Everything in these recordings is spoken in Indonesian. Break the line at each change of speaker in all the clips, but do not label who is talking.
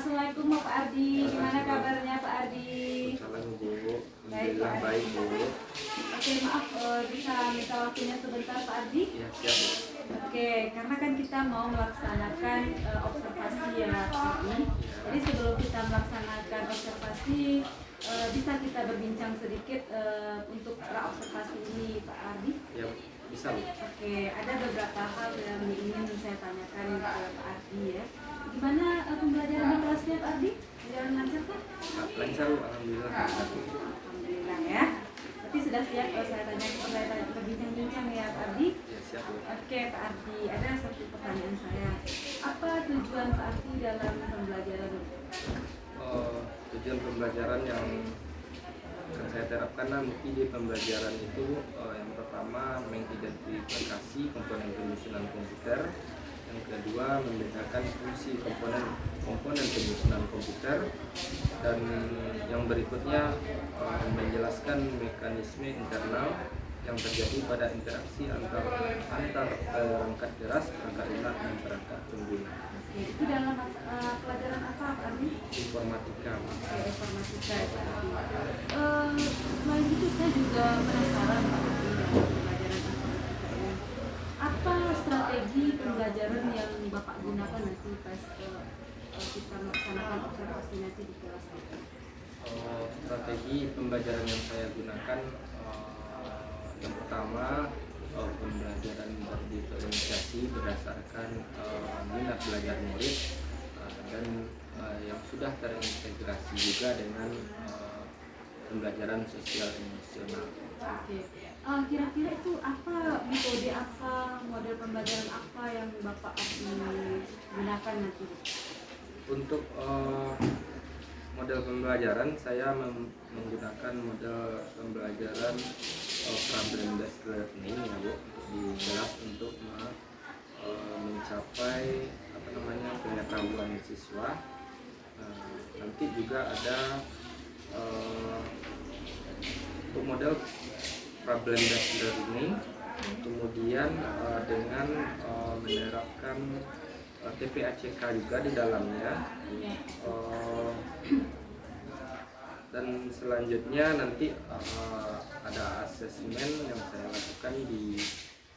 Assalamualaikum Pak Ardi, gimana kabarnya Pak Ardi?
Salam Bu,
Baik Pak
alhamdulillah
Ardi.
baik Bu.
Oke maaf, bisa minta waktunya sebentar Pak Ardi?
Ya siap Bu.
Oke, karena kan kita mau melaksanakan observasi ya Pak Ardi. Jadi sebelum kita melaksanakan observasi, bisa kita berbincang sedikit untuk observasi ini Pak Ardi?
Ya bisa Bu.
Oke, ada beberapa hal yang ingin saya tanyakan ke Pak Ardi ya. Gimana pembelajaran di kelasnya Pak Ardi? Berjalan lancar kan?
Lancar Bu, alhamdulillah.
Alhamdulillah ya. Tapi sudah siap saya tanya berbincang-bincang ya Pak Ardi?
Ya siap Bu.
Oke Pak Ardi, ada satu pertanyaan saya. Apa tujuan Pak Ardi dalam pembelajaran?
Tujuan pembelajaran yang akan saya terapkan nanti di pembelajaran itu yang pertama mengidentifikasi komponen penyusunan komputer, yang kedua membedakan fungsi komponen penyusunan komputer, dan yang berikutnya menjelaskan mekanisme internal yang terjadi pada interaksi antar perangkat keras, perangkat lunak, dan perangkat pengguna.
Oke, itu dalam pelajaran apa Pak Ardi?
Informatika.
Oke, informatika ya Pak Ardi. Selain itu saya juga penasaran Pak Ardi dalam pembelajaran informatika ini. Apa strategi pembelajaran yang Bapak gunakan nanti pas kita melaksanakan observasi nanti di kelas itu?
Strategi pembelajaran yang saya gunakan yang pertama pembelajaran berdifferensiasi berdasarkan minat belajar murid dan yang sudah terintegrasi juga dengan pembelajaran sosial emosional.
Oke, kira-kira itu apa metode apa model pembelajaran apa yang Bapak gunakan nanti?
Untuk model pembelajaran saya menggunakan model pembelajaran problem based learning ya Bu, di kelas untuk mencapai pengetahuan siswa. Nanti juga ada untuk model problem based learning, kemudian dengan menerapkan TPACK juga di dalamnya. Dan selanjutnya nanti ada asesmen yang saya lakukan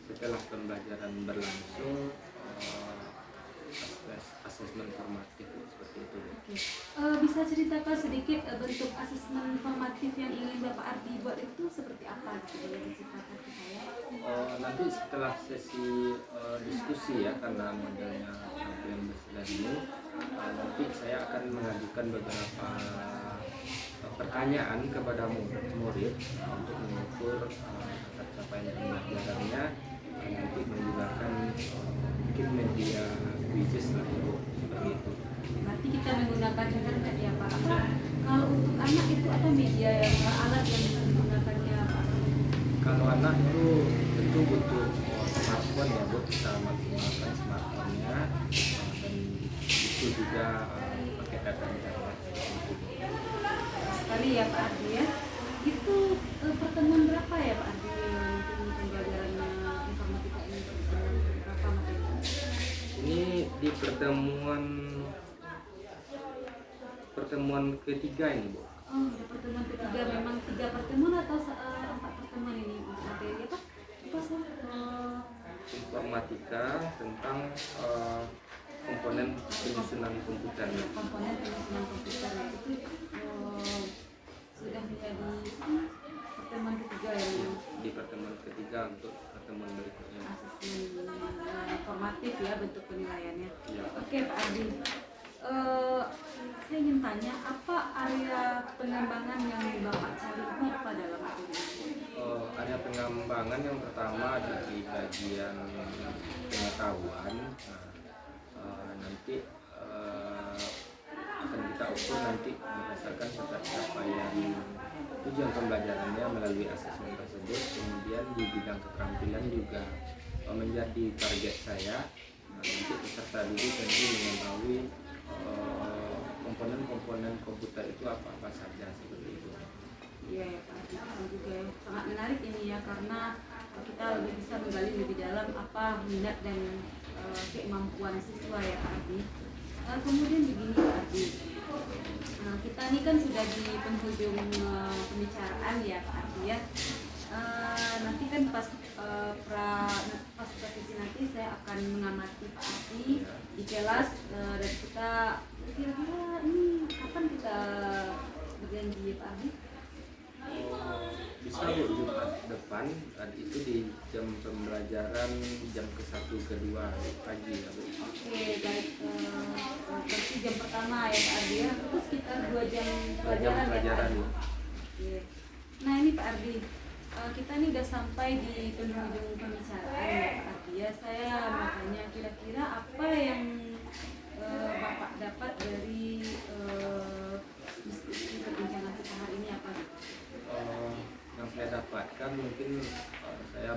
setelah pembelajaran berlangsung, asesmen formatif seperti itu.
Oke. Bisa ceritakan sedikit bentuk asesmen formatif yang ingin Bapak Ardi buat itu seperti apa? Boleh diceritakan ke saya?
Nanti setelah sesi diskusi ya, karena modelnya problem based learning, nanti saya akan mengajukan beberapa pertanyaan kepada murid untuk mengukur capaian pembelajarannya, nanti menggunakan mungkin media quizzes lah ya, seperti itu.
Berarti kita menggunakan internet ya Pak? Apa kalau untuk anak itu ada media yang alat yang bisa digunakannya Pak?
Kalau anak itu tentu butuh smartphone ya Bu, kita maksimalkan smartphone-nya, dan itu juga pakai data internet seperti itu.
Sekali ya Pak Ardi ya. Itu pertemuan berapa ya Pak Ardi untuk pembelajaran informatika ini? Berapa materi?
Ini di pertemuan ketiga ini Bu.
Oh, di pertemuan ketiga memang 3 pertemuan atau 4 pertemuan ini untuk materi apa? Apa sih?
Informatika tentang komponen penyusunan komputer.
Komponen penyusunan komputer ya itu sudah menjadi pertemuan ketiga ya ini.
Di pertemuan ketiga untuk pertemuan berikutnya.
Asesmen formatif ya bentuk penilaiannya.
Ya.
Oke Pak Ardi, saya ingin tanya apa area pengembangan yang Bapak cari itu apa dalam materi ini?
Area pengembangan yang pertama di bagian pengetahuan. Nanti akan kita ukur nanti berdasarkan capaian tujuan pembelajarannya melalui asesmen tersebut. Kemudian di bidang keterampilan juga menjadi target saya. Nanti peserta didik tentu mengetahui komponen-komponen komputer itu apa saja seperti itu.
Iya ya Pak Ardi, itu juga ya. Sangat menarik ini ya karena kita lebih bisa menggali lebih dalam apa minat dan kemampuan siswa ya Pak Ardi. Kemudian begini Pak Ardi, kita ini kan sudah di penghujung pembicaraan ya Pak Ardi ya. Nanti kan pas praktisi nanti saya akan mengamati Pak Ardi di kelas, dan kita kira-kira ini kapan kita berjanji Pak Ardi?
Bisa Bu, Jumat depan, itu di jam pembelajaran jam ke-1 ke-2 pagi ya Bu.
Oke, baik. Berarti jam pertama ya Pak Ardi ya, terus sekitar 2 jam
Jam
pelajaran ya Pak
pelajaran
Ardi.
Bu.
Oke. Nah ini Pak Ardi, kita ini udah sampai di penghujung pembicaraan ya Pak Ardi ya. Saya mau tanya kira-kira apa yang Bapak dapat dari diskusi perbincangan kita hari ini apa?
Yang saya dapatkan mungkin saya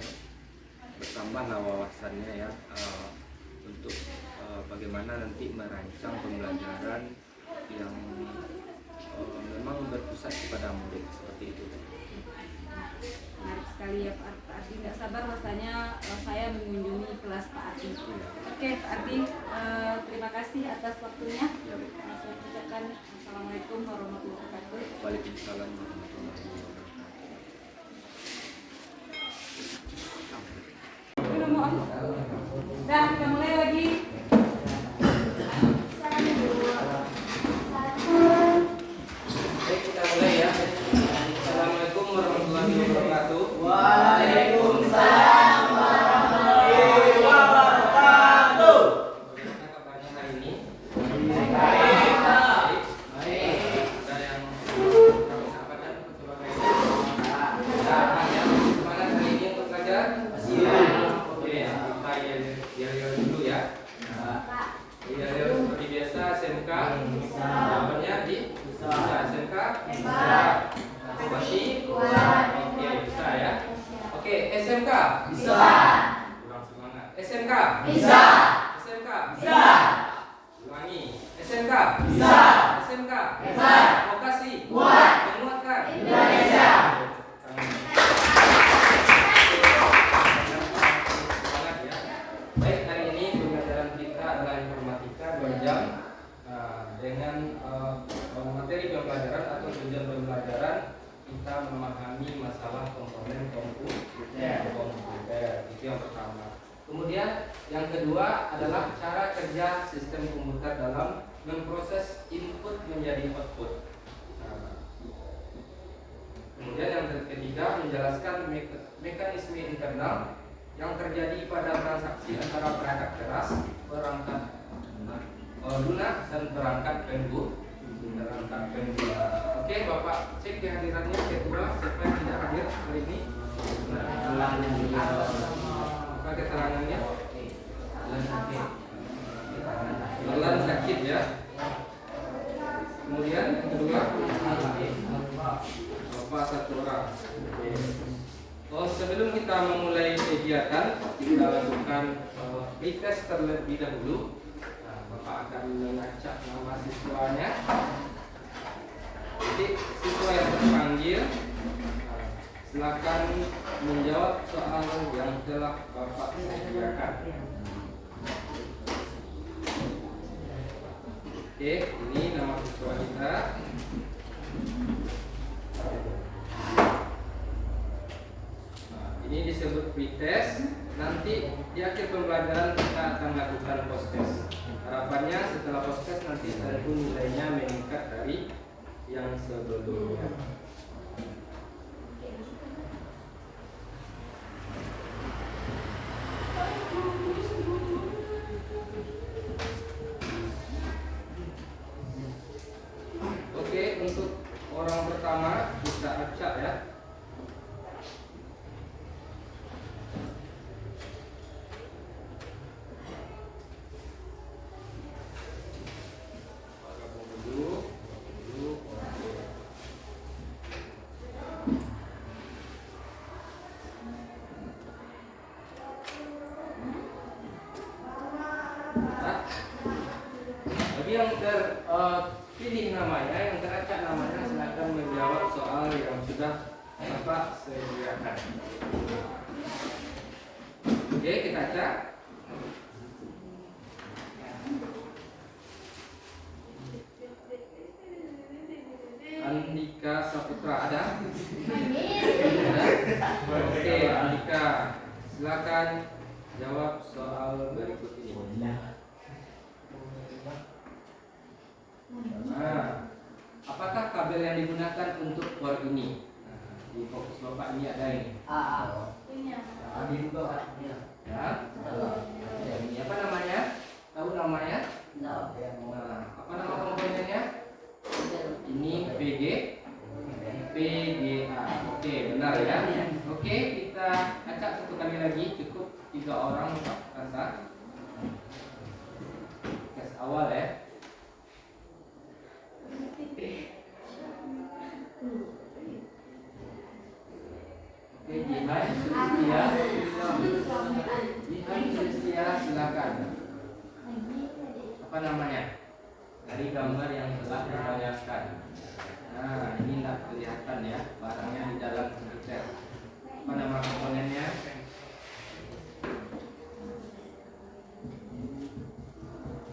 bertambah wawasannya ya, untuk bagaimana nanti merancang pembelajaran yang memang berpusat kepada murid seperti itu.
Menarik sekali ya Pak Ardi, nggak sabar rasanya saya mengunjungi kelas Pak Ardi. Oke Pak Ardi, terima kasih atas waktunya.
Ya, Bu.
Saya ucapkan Assalamualaikum warahmatullahi wabarakatuh.
Waalaikumsalam warahmatullahi wabarakatuh.
Dah, kita mulai lagi.
Baik, kita mulai ya. Assalamualaikum warahmatullahi wabarakatuh.
Waalaikumsalam warahmatullahi wabarakatuh.
Bagaimana kabarnya hari ini?
Baik.
Baik. Ada yang kami sampaikan sebagai semangat ya. Semangat hari ini untuk belajar? Oke, kita yel dulu ya. Yel seperti biasa SMK. Jawabannya di bisa SMK. Masih kuat. Oke, bisa ya. Oke, SMK.
Bisa.
Kurang semangat. SMK.
Bisa.
SMK.
Bisa.
Ulangi. SMK.
Bisa.
SMK.
Hebat.
Vokasi.
Kuat.
Menguatkan.
Indonesia.
Semangat ya. Baik, hari ini pembelajaran kita adalah informatika 2 jam, dengan materi pembelajaran atau tujuan pembelajaran kita memahami masalah komponen komputer. Itu yang pertama. Kemudian yang kedua adalah cara kerja sistem komputer dalam memproses input menjadi output. Kemudian yang ketiga menjelaskan mekanisme internal yang terjadi pada transaksi antara perangkat keras, perangkat lunak dan perangkat pengguna. Oke, Bapak cek kehadirannya ketua, siapa yang tidak hadir hari ini? Apa keterangannya? Lelah sakit ya. Kemudian yang kedua, Bapak 1 orang. Sebelum kita memulai kegiatan, kita lakukan retest terlebih dahulu. Bapak akan mengacak nama siswanya. Jadi siswa yang terpanggil, silakan menjawab soal yang telah Bapak sediakan. Oke, ini nama siswa kita. Ini disebut pretest. Nanti di akhir pembelajaran kita akan lakukan post test. Harapannya setelah post test nanti tentu nilainya meningkat dari yang sebelumnya. Oke, untuk orang pertama kita acak ya. Bagi yang terpilih namanya, yang teracak namanya, silakan menjawab soal yang sudah Bapak sediakan. Oke, kita acak. silakan jawab soal berikut ini. Nah, apakah kabel yang digunakan untuk bor ini? Nah, di fokus Bapak ini ada ini. Ya, ini apa namanya? Tahu namanya? Nah, apa nama komponennya? Ini PGA. Oke, benar ya. Oke, kita acak satu kali lagi. Cukup 3 orang Pak rasa. Tes awal ya. Oke, Jihan Sulistia. Jihan Sulistia, silakan. Apa namanya? Dari gambar yang telah dibayangkan. Nah, ini tidak kelihatan ya, barangnya di dalam komputer. Apa nama komponennya?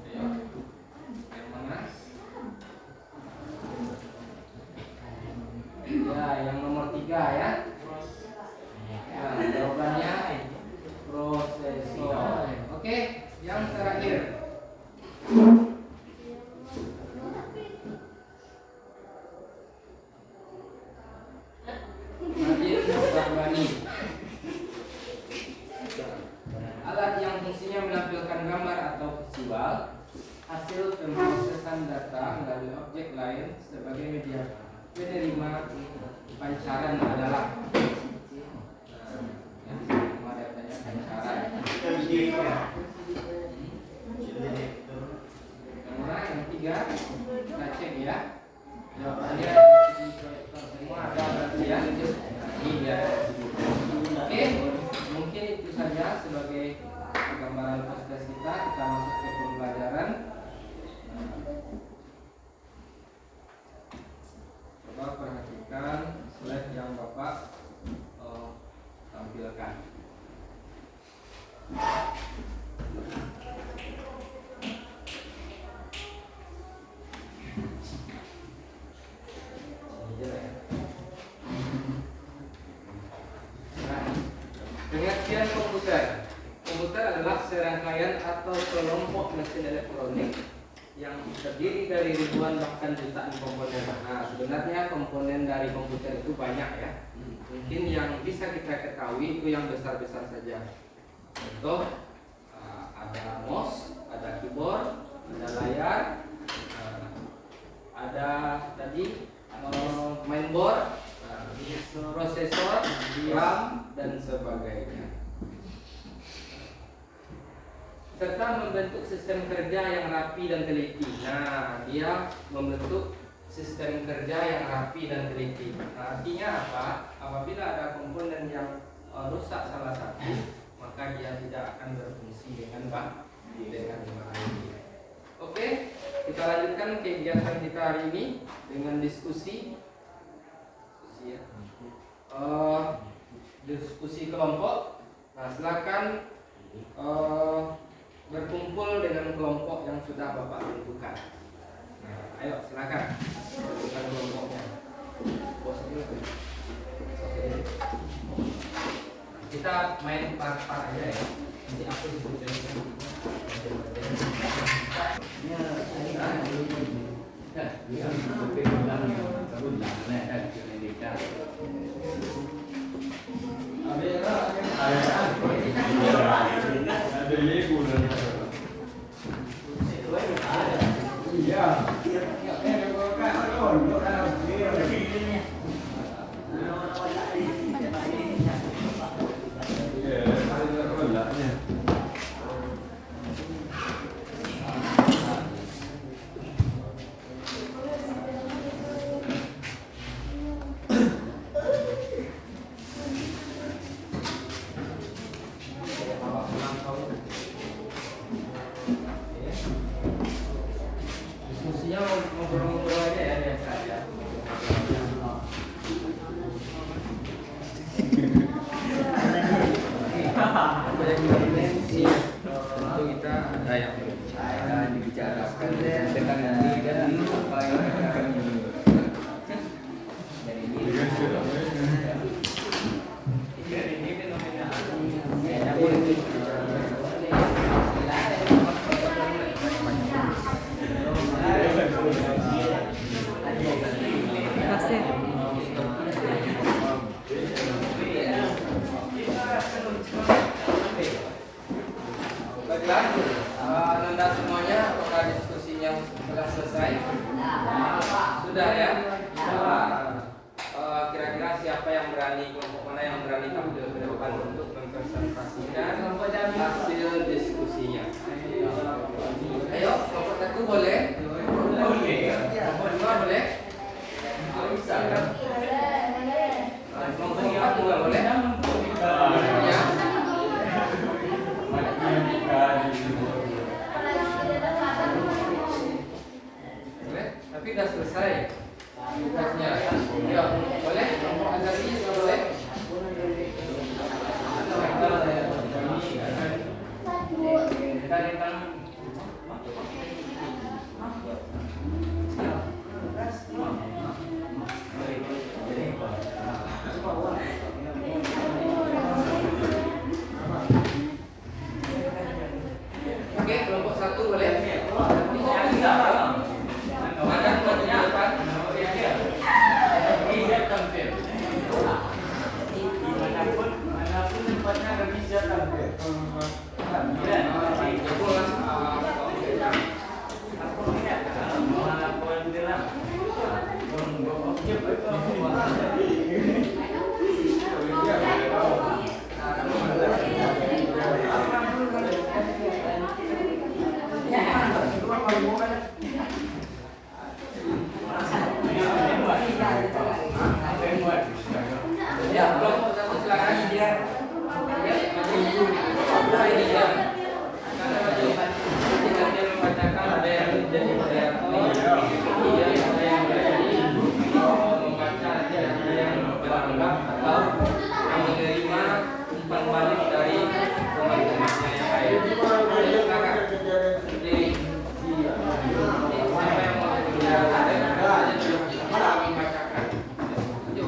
Ayo, yang mana? Ya, yang nomor 3 ya. Nah, jawabannya prosesor. Oke, yang terakhir. Nadir Murbani. Alat yang fungsinya menampilkan gambar atau visual hasil pemrosesan data melalui objek lain sebagai media penerima pancaran adalah pancaran. Yang mana? Yang 3 kita cek ya. Jawabannya semua ada berarti ya. Ini dia. Oke, mungkin itu saja sebagai gambaran proses kita. Kita masuk ke pembelajaran. Coba perhatikan slide yang Bapak tampilkan. Pengertian komputer. Komputer adalah serangkaian atau kelompok mesin elektronik yang terdiri dari ribuan bahkan jutaan komponen. Nah, sebenarnya komponen dari komputer itu banyak ya. Mungkin yang bisa kita ketahui itu yang besar-besar saja. Contoh, ada mouse, ada keyboard, ada layar, ada tadi mainboard, prosesor, RAM, dan sebagainya. Serta membentuk sistem kerja yang rapi dan teliti. Nah, dia membentuk sistem kerja yang rapi dan teliti. Nah, artinya apa? Apabila ada komponen yang rusak salah satu, maka dia tidak akan berfungsi dengan baik. Oke, kita lanjutkan kegiatan kita hari ini dengan diskusi ya. Diskusi kelompok. Nah, silakan berkumpul dengan kelompok yang sudah Bapak tentukan. Nah, ayo silakan tentukan kelompoknya. Kita main part-part aja ya. Nanti aku sebutin. Diskusinya ngobrol-ngobrol aja ya, biasa aja. Tentu kita ada yang dibicarakan dengan nanti dan apa yang akan dari ini fenomena Anda semuanya, apakah diskusinya sudah selesai? Sudah ya? Kira-kira siapa yang berani, kelompok mana yang berani tampil ke depan untuk mempresentasikan hasil diskusinya? Ayo, kelompok 1 boleh? Kelompok 2 boleh? Kelompok 4 juga boleh? Ya. Boleh? Tapi udah selesai tugasnya. Ya, boleh? Kelompok asasi juga boleh? Oke, kelompok 1 boleh? Mana maju ke depan?
Manapun tempatnya nggak bisa tampil.
Ya, kelompok 1 silakan. Ya, maju dulu. Ini dia. Karena maju. Ketika dia membacakan, ada yang menjadi moderator, kemudian ada yang menjadi membaca, ada yang beranggap atau yang menerima umpan balik dari teman-temannya yang lain. Silakan. Jadi, siapa yang mau ada membacakan. Maju.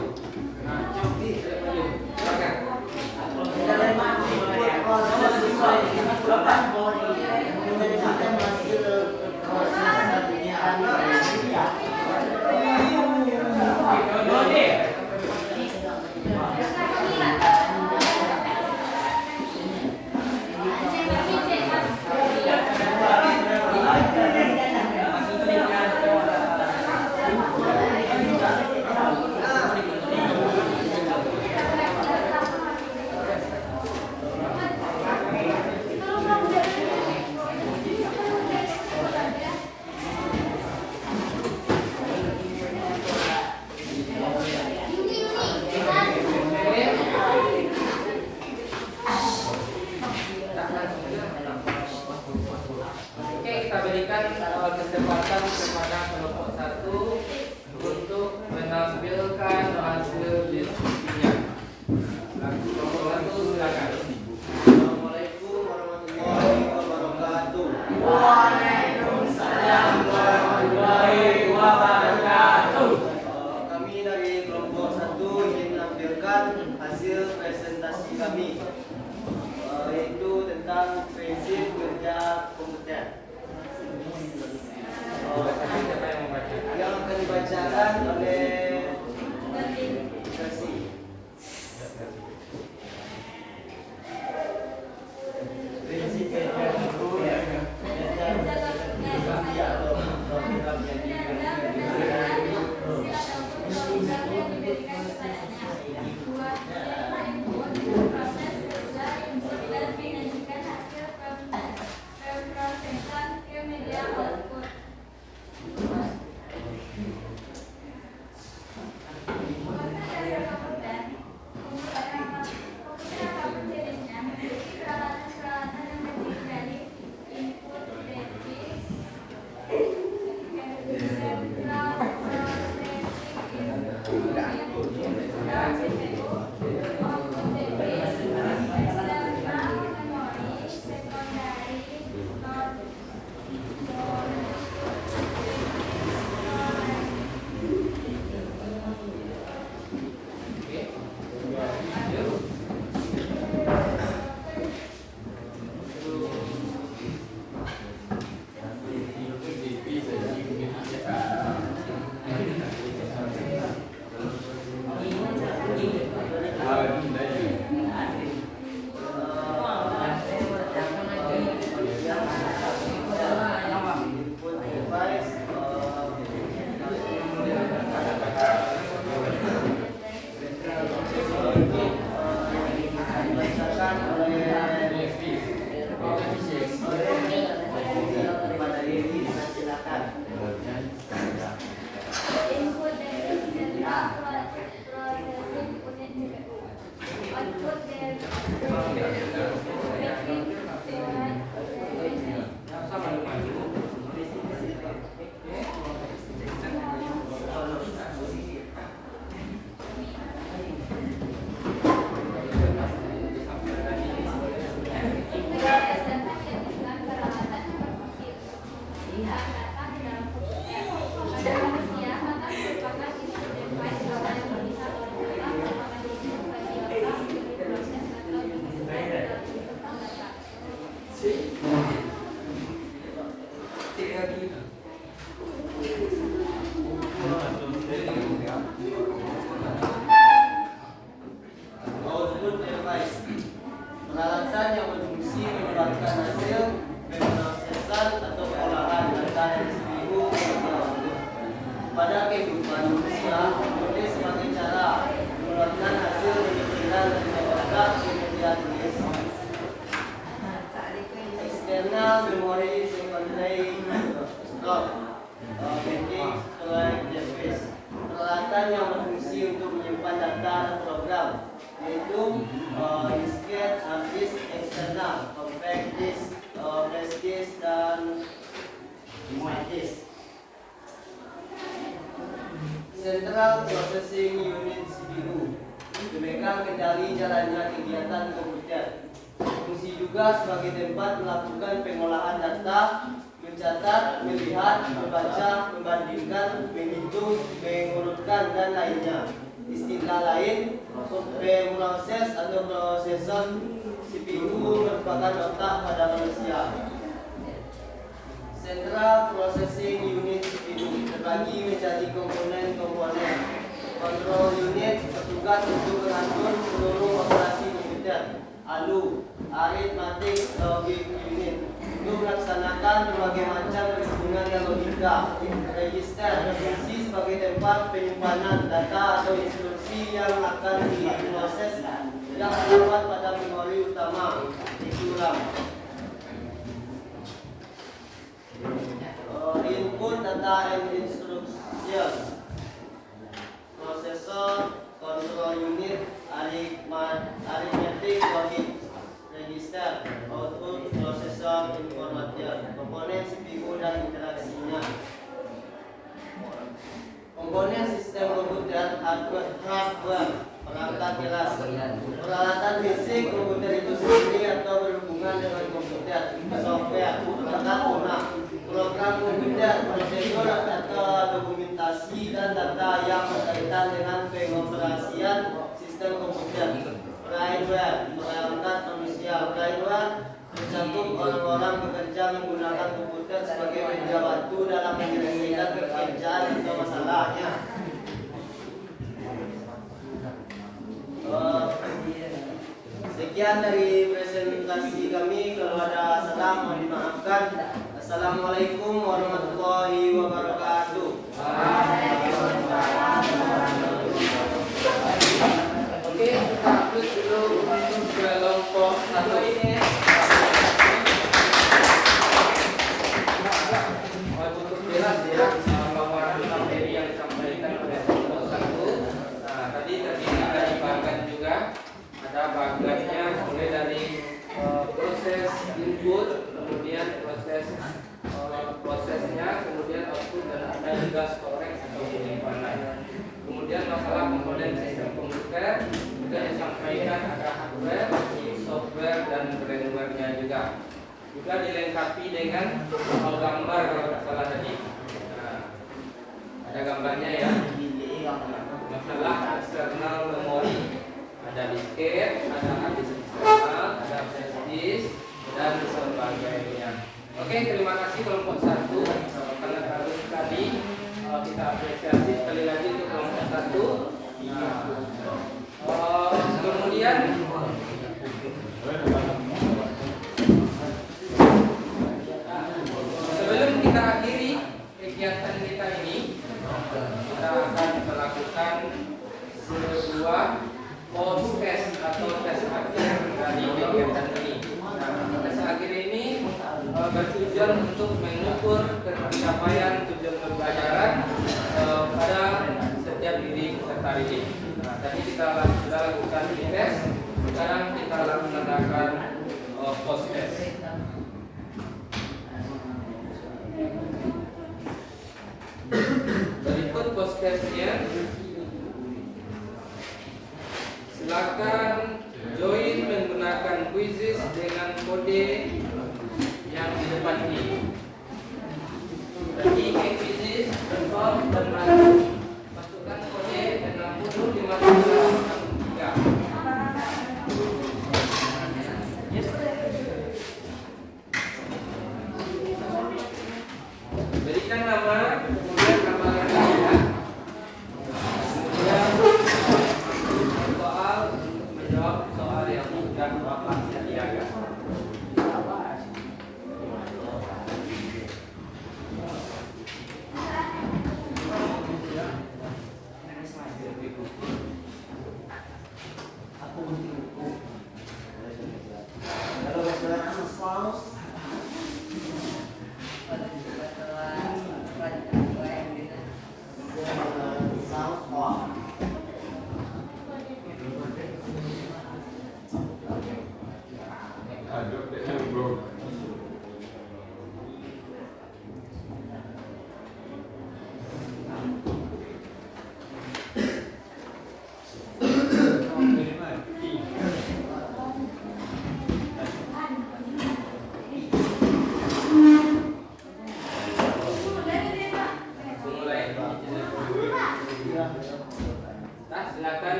Oke, kita berikan kesempatan kepada kelompok 1 untuk menampilkan hasil diskusinya. Kelompok 1 silakan.
Assalamualaikum warahmatullahi wabarakatuh.
Waalaikumsalam warahmatullahi wabarakatuh.
Kami dari kelompok 1 ingin menampilkan hasil presentasi kami, yaitu tentang prinsip kerja kompeten.
Siapa yang membaca?
Yang
lagi.
Output device. Peralatan yang berfungsi mengeluarkan hasil pemrosesan atau pengolahan data dari CPU pada kehidupan manusia boleh sebagai cara mengeluarkan hasil pemikiran dan data ke media tulis. External memory secondary stock banking storage device. Peralatan yang berfungsi untuk menyimpan data dan program, yaitu disket, hard disk eksternal, compact disk, flash disk, dan smart disk. Central Processing Unit CPU memegang kendali jalannya kegiatan komputer. Fungsi juga sebagai tempat melakukan pengolahan data, mencatat, melihat, membaca, membandingkan, menghitung, mengurutkan, dan lainnya. Istilah lain, pemroses atau prosesor CPU merupakan otak pada manusia. Central Processing Unit CPU terbagi menjadi komponen-komponen. Control Unit bertugas untuk mengatur seluruh operasi komputer. ALU, Arithmetic Logic Unit, untuk melaksanakan berbagai macam perhitungan dan logika. Register berfungsi sebagai tempat penyimpanan data atau instruksi yang akan diproses yang terdapat pada memori utama, yaitu RAM. Input data and instruction. Processor, control unit, arithmetic logic register, output processor information, komponen CPU dan interaksinya. Komponen sistem komputer, hardware, perangkat keras, peralatan fisik komputer itu sendiri atau berhubungan dengan komputer, software, perangkat lunak, program komputer, prosedur atau dokumentasi dan data yang berkaitan dengan pengoperasian sistem komputer. Firmware, perangkat manusia. Firmware mencakup orang-orang bekerja menggunakan komputer sebagai media bantu dalam menyelesaikan pekerjaan atau masalahnya. Sekian dari presentasi kami. Kalau ada salah mohon dimaafkan. Assalamualaikum warahmatullahi wabarakatuh.
Oke, kita upload dulu untuk kelompok 1 ini. Cukup jelas ya bahwa materi yang disampaikan oleh kelompok 1. Nah, tadi kita dibahas juga ada bagiannya mulai dari proses input, kemudian prosesnya, kemudian output, dan ada juga storage atau penyimpanan. Kemudian masalah komponen sistem komputer juga disampaikan ada hardware, software, dan firmware-nya juga. Juga dilengkapi dengan gambar kalau tidak salah tadi. Nah, ada gambarnya ya. Masalah eksternal memori, ada disket, ada hard disk eksternal, ada flash disk, dan sebagainya. Oke, terima kasih kelompok 1. Sangat bagus sekali. Kita apresiasi sekali lagi untuk kelompok 1. Kemudian sebelum kita akhiri kegiatan kita ini, kita akan melakukan sebuah post test atau tes akhir dari kegiatan ini. Nah, tes akhir ini bertujuan untuk mengukur pencapaian tujuan pembelajaran pada setiap diri peserta didik. Nah, tadi kita sudah lakukan tes, sekarang kita lakukan post test. Berikut post testnya. Silakan join menggunakan quizzes dengan kode yang di depan ini. Jadi quizzes confirm dan masukkan kode 6053.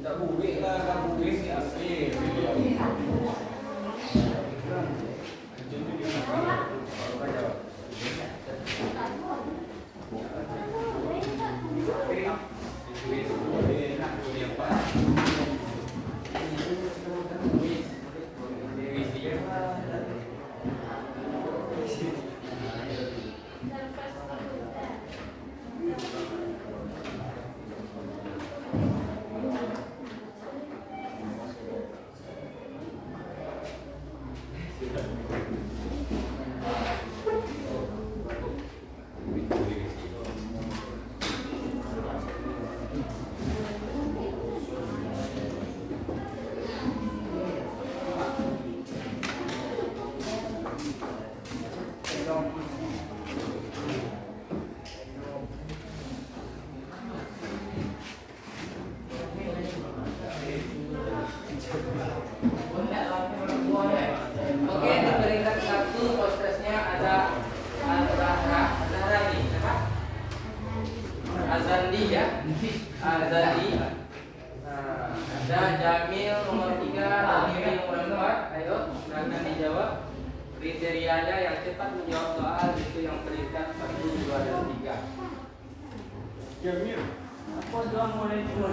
Tak boleh lah, tak boleh siapa. Oke, di peringkat 1 hostesnya ada Azhara nih, siapa? Azandi ya, Azandi. Ada Jamil nomor 3, Jamil nomor 4. Ayo, silakan dijawab. Kriterianya yang cepat menjawab soal itu yang peringkat 1, 2, dan 3. Jamil. Apa doang mulai dulu?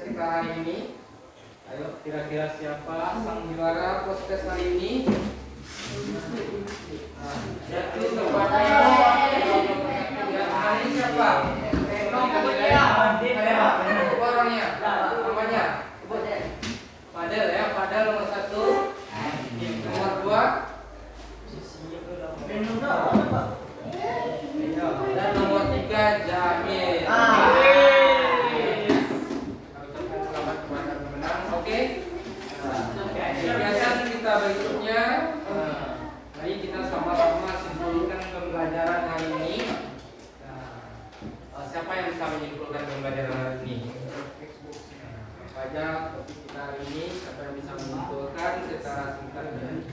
Kita hari ini, ayo kira-kira siapa sang juara podcast hari ini? Jatuh kepada hari siapa? Orangnya, namanya Fadel ya, Fadel nomor 1, nomor 2, dan nomor 3 Jamil. Selamat kepada pemenang. Oke. Kegiatan kita berikutnya, mari kita sama-sama simpulkan pembelajaran hari ini. Siapa yang bisa menyimpulkan pembelajaran hari ini? Apa aja topik kita hari ini? Siapa yang bisa menyimpulkan secara singkat dan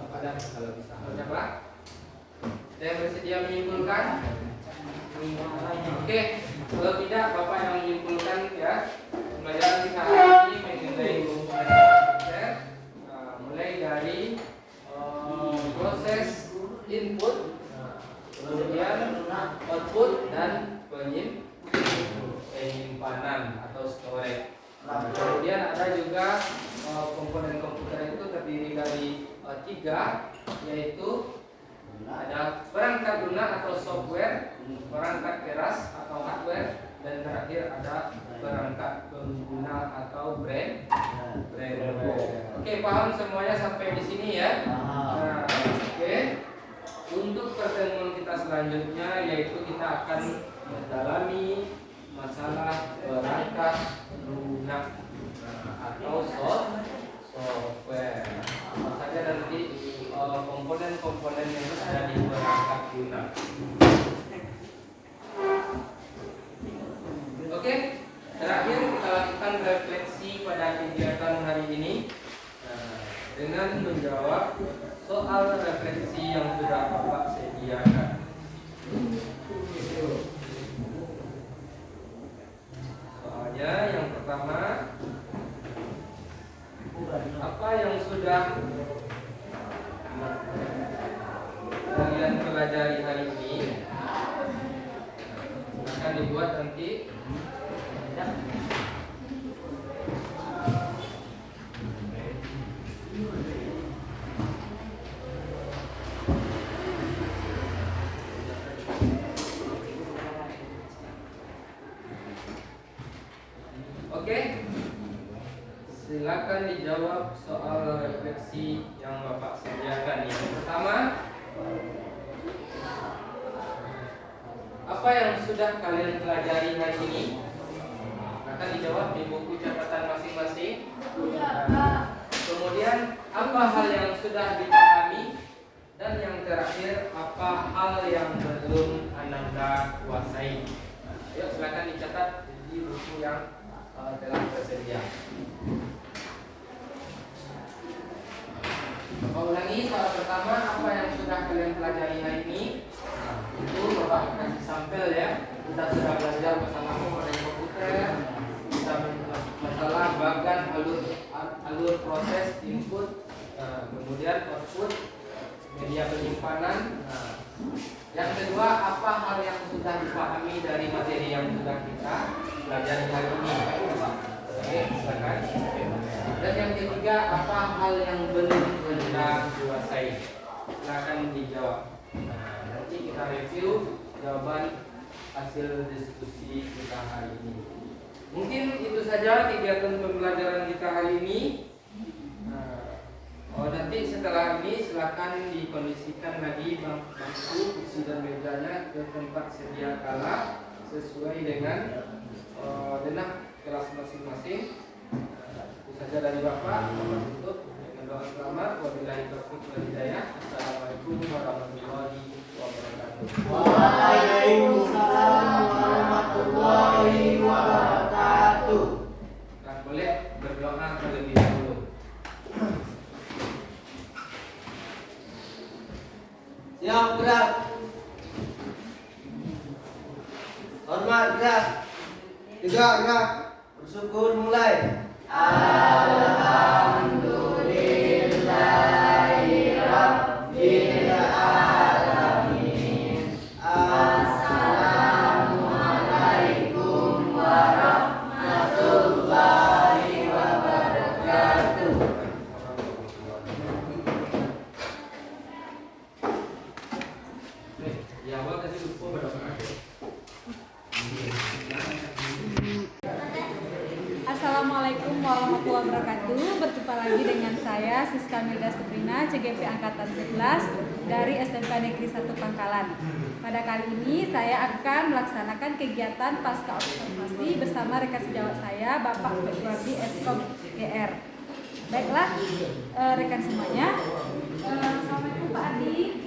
padat kalau bisa? Siapa? Ada yang bersedia menyimpulkan? Oke, kalau tidak Bapak yang menyimpulkan ya. Pembelajaran kita hari ini mengenai komponen mulai dari proses input, kemudian output dan penyimpanan atau storage. Kemudian ada juga komponen komputer itu terdiri dari 3, yaitu ada perangkat lunak atau software, perangkat keras atau hardware, dan terakhir ada perangkat pengguna atau brand. Oke, paham semuanya sampai di sini ya. Nah, oke. Untuk pertemuan kita selanjutnya yaitu kita akan mendalami masalah perangkat lunak atau software. Apa saja nanti komponen-komponen yang ada di perangkat lunak. Oke, terakhir kita lakukan refleksi pada kegiatan hari ini dengan menjawab soal refleksi yang sudah Bapak sediakan. Soalnya yang pertama, apa yang sudah kalian pelajari hari ini akan dibuat nanti Oke, silakan dijawab soal refleksi yang Bapak sediakan. Yang pertama, apa yang sudah kalian pelajari hari ini? Akan dijawab di buku catatan masing-masing. Kemudian, apa hal yang sudah dipahami? Dan yang terakhir, apa hal yang belum Ananda kuasai? Yuk silakan dicatat di buku yang telah tersedia. Bapak ulangi soal pertama, apa yang sudah kalian pelajari hari ini? Itu Bapak kasih sampel ya. Kita sudah belajar bersama mengenai komputer, kita masalah bagan alur proses input, kemudian output, media penyimpanan. Yang kedua, apa hal yang sudah dipahami dari materi yang sudah kita pelajari hari ini? Oke, silakan. Dan yang ketiga, apa hal yang belum kita kuasai? Silakan dijawab. Nanti kita review jawaban hasil diskusi kita hari ini. Mungkin itu saja kegiatan pembelajaran kita hari ini. Nanti setelah ini silakan dikondisikan lagi bangku, kursi dan mejanya ke tempat sedia kala sesuai dengan denah kelas masing-masing. Itu saja dari Bapak. Tutup dengan doa selamat. Wabillahi taufiq wal hidayah. Assalamualaikum warahmatullahi wabarakatuh.
Waalaikumsalam warahmatullahi wabarakatuh.
Nah, boleh berdoa terlebih dahulu.
Siap gerak. Hormat gerak. Tegak gerak. Bersyukur mulai. Alhamdulillahirabbil alamin. Assalamualaikum warahmatullahi wabarakatuh.
Di awal tadi lupa berdoa.
Assalamualaikum warahmatullahi wabarakatuh. Berjumpa lagi dengan saya Siska Milda Sabrina, CGP Angkatan 11 dari SMK Negeri 1 Pangkalan. Pada kali ini saya akan melaksanakan kegiatan pasca observasi bersama rekan sejawat saya, Bapak Februari Eskom GR. Baiklah, rekan semuanya. Assalamualaikum Pak Ardi.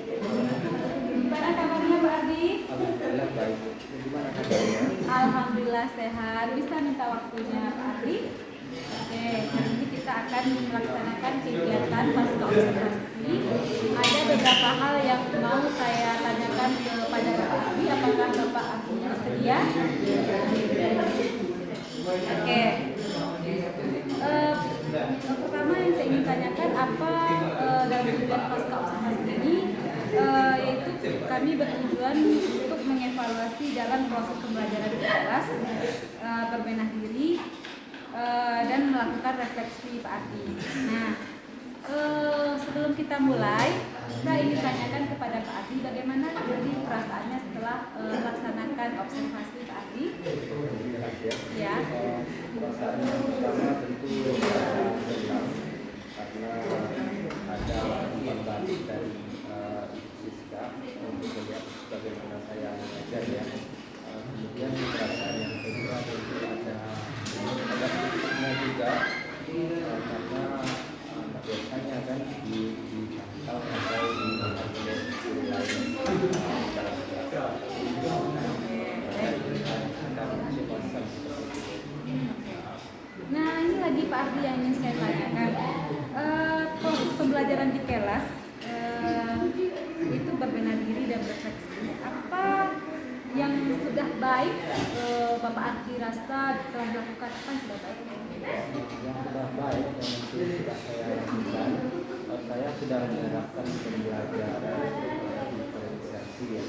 Gimana kabarnya Pak Ardi?
Alhamdulillah baik. Gimana kabarnya?
Alhamdulillah sehat. Bisa minta waktunya Pak Ardi? Oke, hari ini kita akan melaksanakan kegiatan pasca observasi. Ada beberapa hal yang mau saya tanyakan kepada Pak Ardi. Apakah Bapak Ardi bersedia? Oke. Pertama yang saya ingin tanyakan apa dalam kegiatan pasca observasi ini, yaitu kami bertujuan untuk mengevaluasi jalan proses pembelajaran di kelas, berbenah diri, dan melakukan refleksi Pak Ardi. Nah, sebelum kita mulai, saya ingin tanyakan kepada Pak Ardi bagaimana tadi perasaannya setelah melaksanakan observasi Pak Ardi? Ya.
Perasaan yang pertama tentu senang karena ada pembantu dari Siska untuk melihat bagaimana saya mengajar ya. Kemudian perasaan yang kedua tentu ada kritiknya juga karena biasanya kan di Pangkal atau di guru lain dalam kelas
Nah, ini lagi Pak Ardi yang ingin saya tanyakan. Proses pembelajaran di kelas itu berbenah diri dan refleksi. Apa yang sudah baik Bapak Ardi rasa telah dilakukan? Apa yang sudah baik?
Yang sudah baik yang sudah saya lakukan, saya sudah menerapkan pembelajaran diferensiasi ya,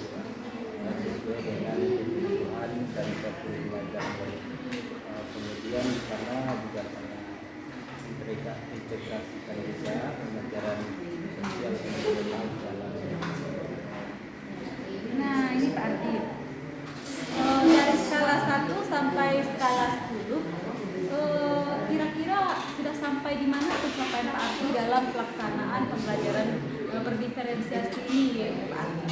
sesuai dengan kebutuhan dan satu pelajaran. Kemudian karena juga saya integrasikan juga pelajaran sosial emosional dalam.
Nah, ini Pak Ardi. Dari skala 1 sampai skala 10, kira-kira sudah sampai di mana pencapaian Pak Ardi dalam pelaksanaan pembelajaran berdiferensiasi ini, Pak Ardi?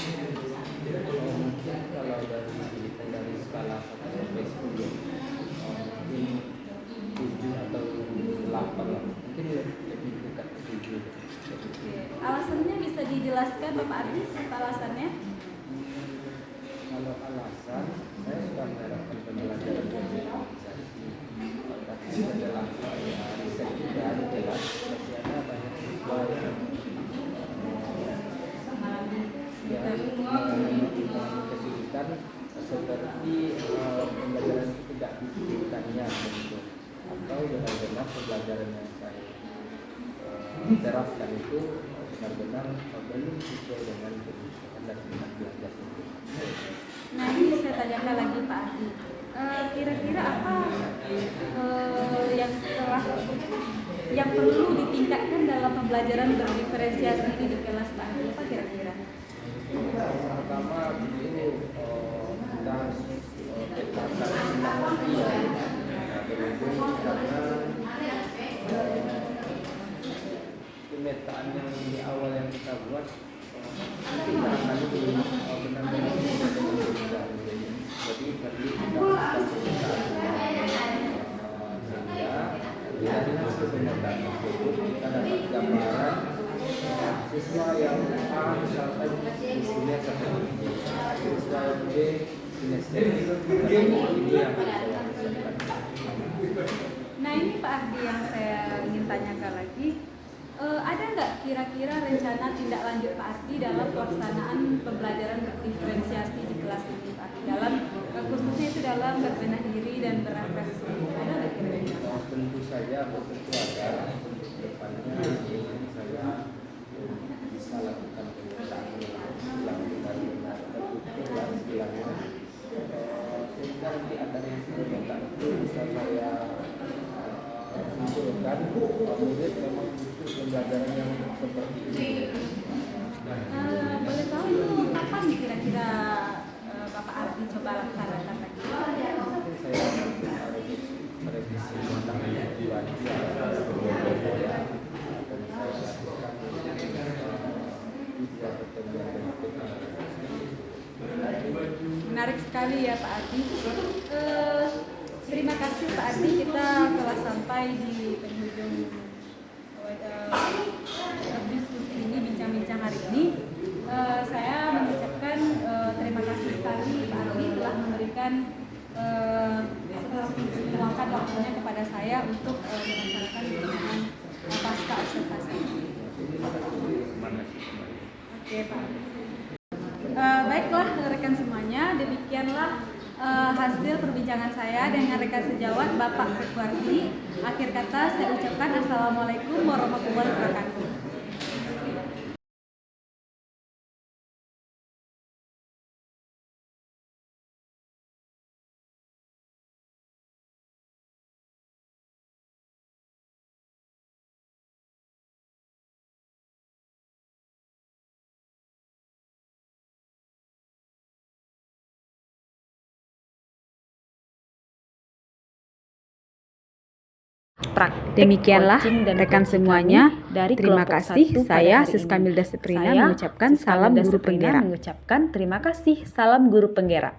Mungkin kalau dari skala 1 sampai 10, mungkin 7 atau 8 lah. Mungkin lebih dekat ke 7.
Oke. Alasannya bisa dijelaskan Bapak Ardi? Apa alasannya?
Kalau alasan, saya sudah menerapkan karena pembelajaran yang saya terapkan itu benar-benar belum sesuai dengan kebutuhan dan minat belajar itu.
Nah ini saya tanyakan lagi Pak Ardi, kira-kira apa yang perlu ditingkatkan dalam pembelajaran berdiferensiasi ini di kelas Pak Ardi? Apa kira-kira?
Pertama itu kita harus petakan lagi ya, berhubung karena pemetaan yang di awal yang kita buat mungkin barangkali belum benar-benar bisa. Jadi perlu kita lakukan pemetaan sehingga dari hasil pemetaan tersebut kita dapat gambaran siswa yang A misalkan isinya seperti ini, siswa yang B isinya seperti ini yang harus saya persiapkan.
Nah ini Pak Ardi yang saya ingin tanyakan lagi, ada nggak kira-kira rencana tindak lanjut Pak Ardi dalam pelaksanaan pembelajaran berdiferensiasi di kelas ini Pak Ardi, dalam khususnya itu dalam berbenah diri dan berefleksi, ada nggak kira-kira?
Tentu saja tentu ada depannya saya bisa lakukan pemetaan yang benar-benar tertutup dan istilahnya sehingga nanti ada revisi pemetaan itu bisa saya simpulkan murid memang butuh pembelajaran yang seperti ini.
Boleh tahu itu kapan kira-kira Bapak Ardi coba laksanakan lagi?
Mungkin saya merevisi tentang tujuan
Menarik sekali ya Pak Ardi. Terima kasih Pak Ardi, kita telah sampai di penghujung diskusi ini, bincang-bincang hari ini. Saya mengucapkan terima kasih sekali Pak Ardi telah memberikan meluangkan waktunya kepada saya untuk melaksanakan bimbingan pasca observasi. Oke Pak. Baiklah rekan semuanya, demikianlah hasil perbincangan saya dengan rekan sejawat Bapak Rekuardi. Akhir kata saya ucapkan Assalamualaikum warahmatullahi wabarakatuh.
Demikianlah rekan semuanya. Terima kasih. Saya Siska Milda Seprina mengucapkan salam guru penggerak.